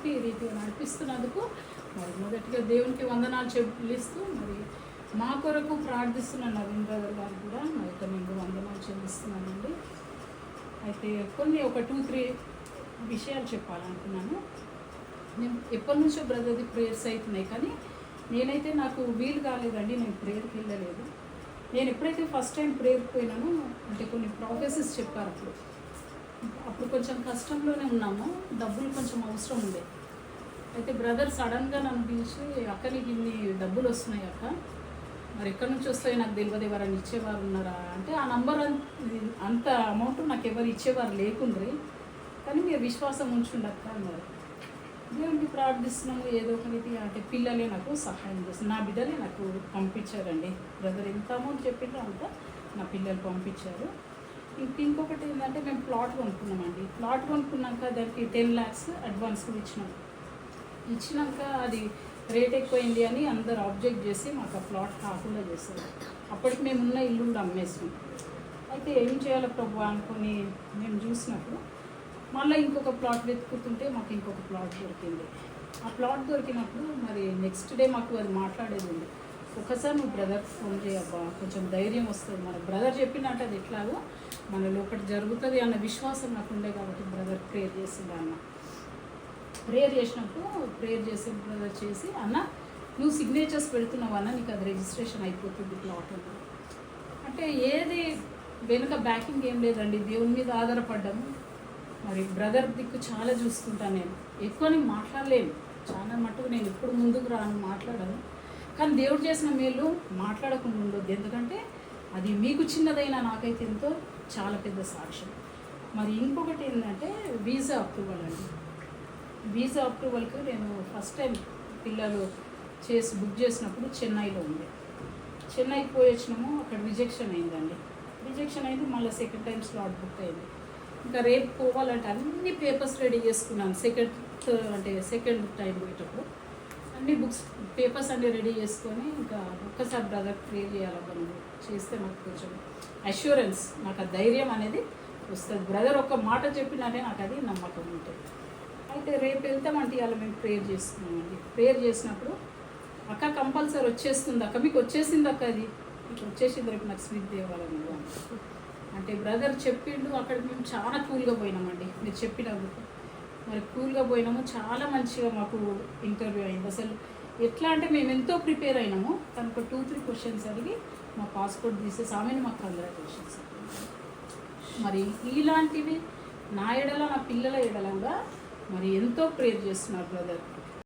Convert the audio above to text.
చెప్పి ఈ రీతిగా నడిపిస్తున్నందుకు మరి మొదటిగా దేవునికి వందనాలు చెల్లిస్తూ మరి మా కొరకు ప్రార్థిస్తున్న నవీన్ బ్రదర్ గారు కూడా మరి నేను వందనాలు చెల్లిస్తున్నానండి. అయితే కొన్ని ఒక 2-3 విషయాలు చెప్పాలనుకున్నాను. నేను ఎప్పటి నుంచో బ్రదర్ది ప్రేయర్స్ అవుతున్నాయి, కానీ నేనైతే నాకు వీలు కాలేదండి, నేను ప్రేయర్కి వెళ్ళలేదు. నేను ఎప్పుడైతే ఫస్ట్ టైం ప్రేయర్కి పోయినానో అంటే కొన్ని ప్రాసెసెస్ చెప్పారు. అప్పుడు కొంచెం కష్టంలోనే ఉన్నాము, డబ్బులు కొంచెం అవసరం ఉండే. అయితే బ్రదర్ సడన్గా నన్ను పిలిచి, అక్క నీకు ఇన్ని డబ్బులు వస్తున్నాయి అక్క, మరి ఎక్కడి నుంచి వస్తాయో నాకు తెలియదు, ఎవరైనా ఇచ్చేవారు ఉన్నారా అంటే ఆ నంబర్ అంత అమౌంట్ నాకు ఎవరు ఇచ్చేవారు లేకుండ్రి, కానీ మీరు విశ్వాసం ఉంచుండక్క అన్నారు. దేవుడికి ప్రార్థిస్తున్నాము ఏదో ఒక రీతి అంటే పిల్లలే నాకు సహాయం చేస్తారు, నా బిడ్డలే నాకు పంపించారండి. బ్రదర్ ఎంత అమౌంట్ చెప్పిందో అంత నా పిల్లలు పంపించారు. ఇంకొకటి ఏంటంటే మేము ప్లాట్ కొనుక్కున్నామండి. ప్లాట్ కొనుక్కున్నాక దానికి 10 lakhs అడ్వాన్స్ ఇచ్చినాక అది రేట్ ఎక్కువైంది అని అందరు ఆబ్జెక్ట్ చేసి మాకు ఆ ప్లాట్ కాకుండా చేస్తారు. అప్పటికి మేము ఉన్న ఇల్లు కూడా అమ్మేసాం. అయితే ఏం చేయాలో ప్రభు అనుకుని మేము చూసినప్పుడు మళ్ళీ ఇంకొక ప్లాట్ వెతుకుతుంటే మాకు ఇంకొక ప్లాట్ దొరికింది. ఆ ప్లాట్ దొరికినప్పుడు మరి నెక్స్ట్ డే మాకు అది మాట్లాడేది ఉంది. ఒకసారి నువ్వు బ్రదర్ ఫోన్ చేయబ్బా, కొంచెం ధైర్యం వస్తుంది, మన బ్రదర్ చెప్పినట్టు అది ఎట్లాగో మన లోపల జరుగుతుంది అన్న విశ్వాసం నాకు ఉండే కాబట్టి బ్రదర్ ప్రేయర్ చేసింది. అన్న ప్రేయర్ చేసినప్పుడు ప్రేయర్ చేసే బ్రదర్ చేసి, అన్న నువ్వు సిగ్నేచర్స్ పెడుతున్నావు అన్న, నీకు అది రిజిస్ట్రేషన్ అయిపోతుంది ప్లాట్ అన్న. అంటే ఏది వెనుక బ్యాకింగ్ ఏం లేదండి, దేవుని మీద ఆధారపడ్డాము. మరి బ్రదర్ దిక్కు చాలా చూసుకుంటాను నేను, ఎక్కువ నేను మాట్లాడలేను, చాలా మటుకు నేను ఎప్పుడు ముందుకు రాను, మాట్లాడను. కానీ దేవుడు చేసిన మేలు మాట్లాడకుండా ఉండొద్దు, ఎందుకంటే అది మీకు చిన్నదైనా నాకైతే ఎంతో చాలా పెద్ద సాక్ష్యం. మరి ఇంకొకటి ఏంటంటే వీసా అప్రూవల్ అండి. వీసా అప్రూవల్కి నేను ఫస్ట్ టైం పిల్లలు బుక్ చేసినప్పుడు చెన్నైలో ఉంది. చెన్నైకి పోయి వచ్చినాము, అక్కడ రిజెక్షన్ అయిందండి. రిజెక్షన్ అయింది, మళ్ళీ సెకండ్ టైం స్లాట్ బుక్ అయింది. ఇంకా రేపు పోవాలంటే అన్ని పేపర్స్ రెడీ చేసుకున్నాను. సెకండ్ టైం పోయేటప్పుడు అన్ని పేపర్స్ అన్నీ రెడీ చేసుకొని ఇంకా ఒక్కసారి బ్రదర్ ప్రేయర్ చేయాలబ్బా, నువ్వు చేస్తే నాకు కొంచెం అష్యూరెన్స్, నాకు ఆ ధైర్యం అనేది వస్తుంది. బ్రదర్ ఒక్క మాట చెప్పినట్టే నాకు అది నమ్మకం ఉంటుంది. అయితే రేపు వెళ్తామంటే ఇవాళ మేము ప్రేయర్ చేసుకున్నామండి. ప్రేయర్ చేసినప్పుడు అక్క కంపల్సరీ వచ్చేస్తుంది అక్క, మీకు వచ్చేసింది అక్క, అది మీకు వచ్చేసింది, రేపు నాకు స్వీట్ తేవాలని అంటే బ్రదర్ చెప్పిండు. అక్కడ మేము చాలా కూల్గా పోయినామండి, మీరు చెప్పినందుకు మరి కూల్గా పోయినాము. చాలా మంచిగా మాకు ఇంటర్వ్యూ అయింది. అసలు ఎట్లా అంటే మేము ఎంతో ప్రిపేర్ అయినాము. తనకు 2-3 క్వశ్చన్స్ అడిగి మా పాస్పోర్ట్ తీసేసి ఆమెను మాకు కంగ్రాచులేషన్స్. మరి ఇలాంటివి నా ఎడల, నా పిల్లల ఎడల కూడా మరి ఎంతో ప్రేయర్ చేస్తున్నారు బ్రదర్.